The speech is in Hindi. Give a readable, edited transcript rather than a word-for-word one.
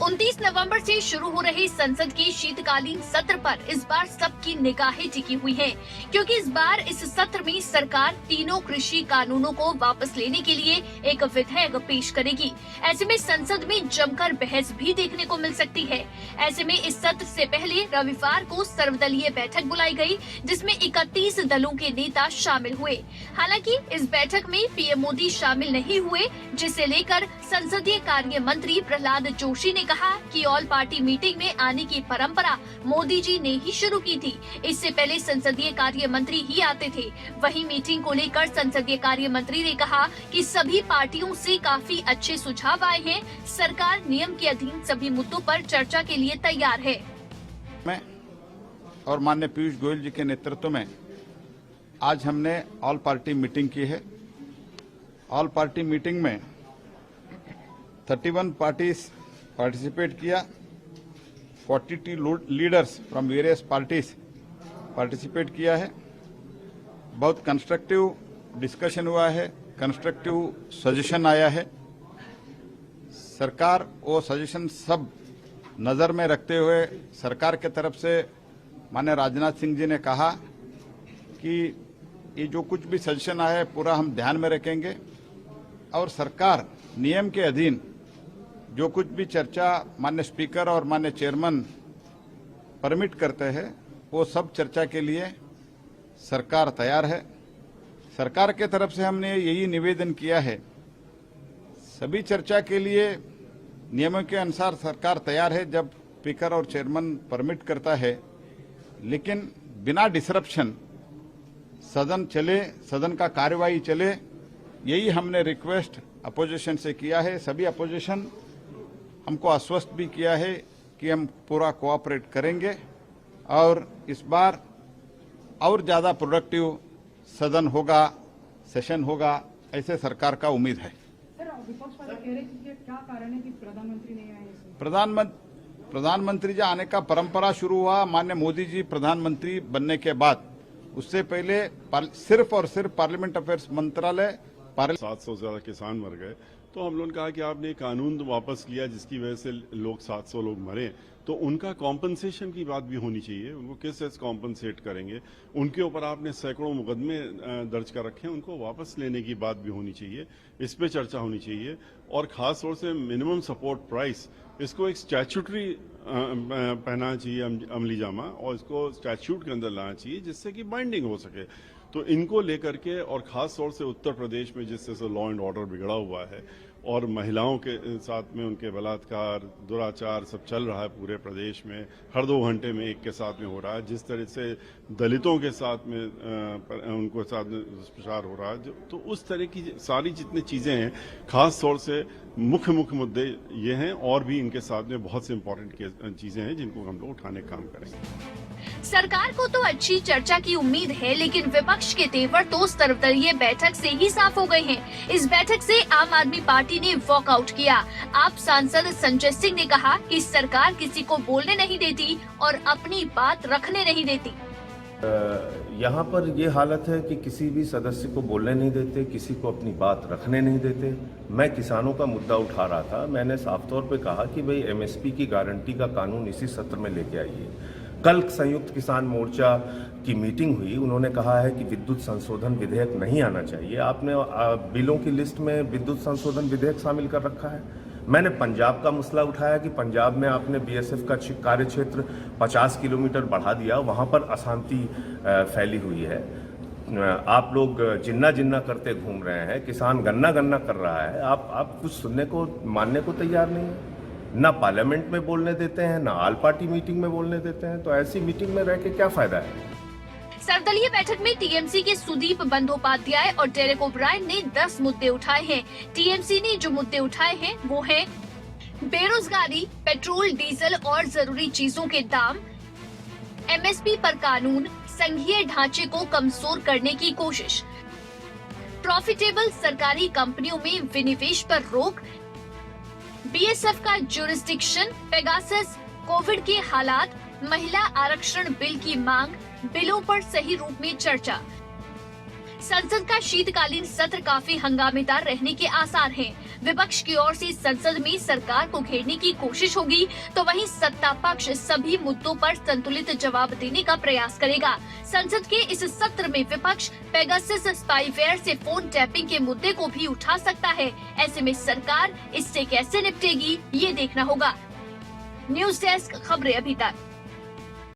29 नवंबर से शुरू हो रहे संसद के शीतकालीन सत्र पर इस बार सबकी निगाहें टिकी हुई हैं, क्योंकि इस बार इस सत्र में सरकार तीनों कृषि कानूनों को वापस लेने के लिए एक विधेयक पेश करेगी। ऐसे में संसद में जमकर बहस भी देखने को मिल सकती है। ऐसे में इस सत्र से पहले रविवार को सर्वदलीय बैठक बुलाई गई, जिसमें 31 दलों के नेता शामिल हुए। हालांकि इस बैठक में पीएम मोदी शामिल नहीं हुए, जिसे लेकर संसदीय कार्य मंत्री प्रहलाद जोशी ने कहा कि ऑल पार्टी मीटिंग में आने की परंपरा मोदी जी ने ही शुरू की थी। इससे पहले संसदीय कार्य मंत्री ही आते थे। वहीं मीटिंग को लेकर संसदीय कार्य मंत्री ने कहा कि सभी पार्टियों से काफी अच्छे सुझाव आए हैं। सरकार नियम के अधीन सभी मुद्दों पर चर्चा के लिए तैयार है। मैं और माननीय पीयूष गोयल जी के नेतृत्व में आज हमने ऑल पार्टी मीटिंग की है। ऑल पार्टी मीटिंग में 31 पार्टीज पार्टिसिपेट किया। 42 leaders from various parties participate किया है। बहुत कंस्ट्रक्टिव डिस्कशन हुआ है, कंस्ट्रक्टिव सजेशन आया है। सरकार वो सजेशन सब नज़र में रखते हुए सरकार के तरफ से माननीय राजनाथ सिंह जी ने कहा कि ये जो कुछ भी सजेशन आया है पूरा हम ध्यान में रखेंगे और सरकार नियम के अधीन जो कुछ भी चर्चा माननीय स्पीकर और माननीय चेयरमैन परमिट करते हैं वो सब चर्चा के लिए सरकार तैयार है। सरकार के तरफ से हमने यही निवेदन किया है, सभी चर्चा के लिए नियमों के अनुसार सरकार तैयार है जब स्पीकर और चेयरमैन परमिट करता है, लेकिन बिना डिसरप्शन सदन चले, सदन का कार्यवाही चले, यही हमने रिक्वेस्ट अपोजिशन से किया है। सभी अपोजिशन हमको आश्वस्त भी किया है कि हम पूरा कोऑपरेट करेंगे और इस बार और ज़्यादा प्रोडक्टिव सदन होगा, सेशन होगा, ऐसे सरकार का उम्मीद है। सर, विपक्ष वाले कह रहे हैं कि क्या कारण है कि प्रधानमंत्री नहीं आए? प्रधानमंत्री जी आने का परंपरा शुरू हुआ माननीय मोदी जी प्रधानमंत्री बनने के बाद। उससे पहले सिर्फ और सिर्फ पार्लियामेंट अफेयर्स मंत्रालय 700 से ज्यादा किसान मर गए, तो हम लोगों ने कहा कि आपने कानून वापस लिया जिसकी वजह से 700 लोग मरे, तो उनका कॉम्पनसेशन की बात भी होनी चाहिए। उनको किस तरह से कॉम्पनसेट करेंगे, उनके ऊपर आपने सैकड़ों मुकदमे दर्ज कर रखे हैं, उनको वापस लेने की बात भी होनी चाहिए। इस पे चर्चा होनी चाहिए और खास तौर से मिनिमम सपोर्ट प्राइस, इसको एक स्टैट्यूटरी पहनाना चाहिए अमली जामा और इसको स्टैट्यूट के अंदर लाना चाहिए जिससे कि बाइंडिंग हो सके। तो इनको लेकर के और खास तौर से उत्तर प्रदेश में जिस तरह से लॉ एंड ऑर्डर बिगड़ा हुआ है और महिलाओं के साथ में उनके बलात्कार, दुराचार सब चल रहा है पूरे प्रदेश में, हर 2 घंटे में एक के साथ में हो रहा है। जिस तरह से दलितों के साथ में उनको साथ में दुष्प्रचार हो रहा है, तो उस तरह की सारी जितनी चीज़ें हैं, खास तौर से मुख्य मुद्दे ये हैं और भी इनके साथ में बहुत से इम्पोर्टेंट चीज़ें हैं जिनको हम लोग उठाने का काम करेंगे। सरकार को तो अच्छी चर्चा की उम्मीद है, लेकिन विपक्ष के तेवर तो सर्वदलीय बैठक से ही साफ हो गए हैं। इस बैठक से आम आदमी पार्टी ने वॉकआउट किया। आप सांसद संजय सिंह ने कहा कि सरकार किसी को बोलने नहीं देती और अपनी बात रखने नहीं देती। यहाँ पर ये हालत है कि किसी भी सदस्य को बोलने नहीं देते, किसी को अपनी बात रखने नहीं देते। मैं किसानों का मुद्दा उठा रहा था, मैंने साफ तौर पे कहा कि भाई एमएसपी की गारंटी का कानून इसी सत्र में लेके आइए। कल संयुक्त किसान मोर्चा की मीटिंग हुई, उन्होंने कहा है कि विद्युत संशोधन विधेयक नहीं आना चाहिए। आपने बिलों की लिस्ट में विद्युत संशोधन विधेयक शामिल कर रखा है। मैंने पंजाब का मसला उठाया कि पंजाब में आपने बीएसएफ का कार्य क्षेत्र 50 किलोमीटर बढ़ा दिया, वहाँ पर अशांति फैली हुई है। आप लोग जिन्ना करते घूम रहे हैं, किसान गन्ना कर रहा है, आप कुछ सुनने को मानने को तैयार नहीं है। ना पार्लियामेंट में बोलने देते हैं, ना ऑल पार्टी मीटिंग में बोलने देते हैं, तो ऐसी मीटिंग में रह के क्या फायदा है। सर्वदलीय बैठक में टीएमसी के सुदीप बंदोपाध्याय और डेरेक ओब्रायन ने 10 मुद्दे उठाए हैं। टीएमसी ने जो मुद्दे उठाए हैं वो है बेरोजगारी, पेट्रोल डीजल और जरूरी चीजों के दाम, एमएसपी पर कानून, संघीय ढांचे को कमजोर करने की कोशिश, प्रॉफिटेबल सरकारी कंपनियों में विनिवेश पर रोक, बीएसएफ का ज्यूरिसडिक्शन, पेगासस, कोविड के हालात, महिला आरक्षण बिल की मांग, बिलों पर सही रूप में चर्चा। संसद का शीतकालीन सत्र काफी हंगामेदार रहने के आसार हैं। विपक्ष की ओर से संसद में सरकार को घेरने की कोशिश होगी, तो वहीं सत्ता पक्ष सभी मुद्दों पर संतुलित जवाब देने का प्रयास करेगा। संसद के इस सत्र में विपक्ष पेगासस स्पाईवेयर से फोन टैपिंग के मुद्दे को भी उठा सकता है। ऐसे में सरकार इससे कैसे निपटेगी, ये देखना होगा। न्यूज डेस्क, खबरें अभी तक।